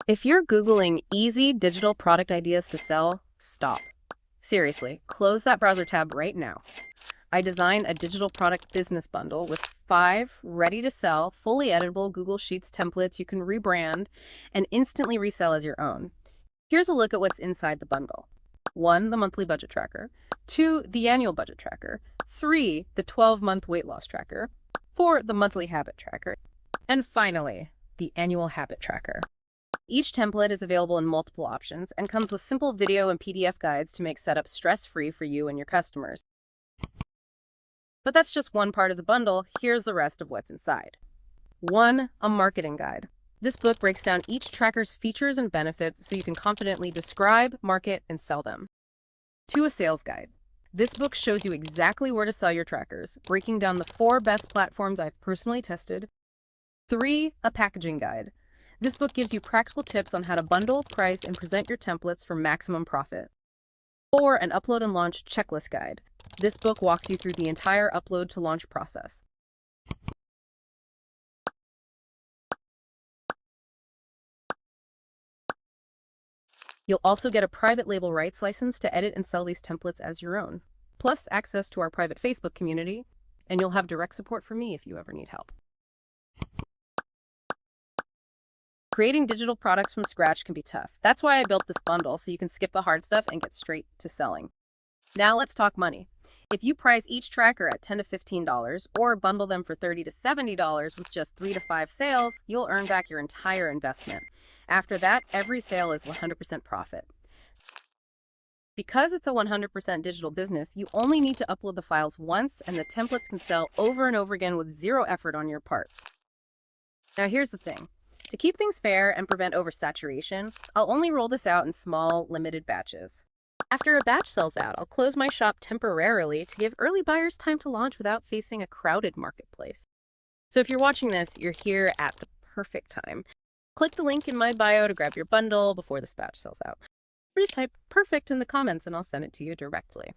If you're Googling easy digital product ideas to sell, stop. Seriously, close that browser tab right now. I designed a digital product business bundle with 5 ready-to-sell, fully editable Google Sheets templates you can rebrand and instantly resell as your own. Here's a look at what's inside the bundle. 1, the monthly budget tracker. 2, the annual budget tracker. 3, the 12-month weight loss tracker. 4, the monthly habit tracker. And finally, the annual habit tracker. Each template is available in multiple options and comes with simple video and PDF guides to make setup stress-free for you and your customers. But that's just one part of the bundle. Here's the rest of what's inside. 1, a marketing guide. This book breaks down each tracker's features and benefits so you can confidently describe, market, and sell them. 2, a sales guide. This book shows you exactly where to sell your trackers, breaking down the 4 best platforms I've personally tested. 3, a packaging guide. This book gives you practical tips on how to bundle, price, and present your templates for maximum profit. 4, an upload and launch checklist guide. This book walks you through the entire upload to launch process. You'll also get a private label rights license to edit and sell these templates as your own, plus access to our private Facebook community, and you'll have direct support from me if you ever need help. Creating digital products from scratch can be tough. That's why I built this bundle, so you can skip the hard stuff and get straight to selling. Now let's talk money. If you price each tracker at $10 to $15 or bundle them for $30 to $70 with just 3 to 5 sales, you'll earn back your entire investment. After that, every sale is 100% profit. Because it's a 100% digital business, you only need to upload the files once and the templates can sell over and over again with zero effort on your part. Now here's the thing. To keep things fair and prevent oversaturation, I'll only roll this out in small, limited batches. After a batch sells out, I'll close my shop temporarily to give early buyers time to launch without facing a crowded marketplace. So if you're watching this, you're here at the perfect time. Click the link in my bio to grab your bundle before this batch sells out. Or just type perfect in the comments and I'll send it to you directly.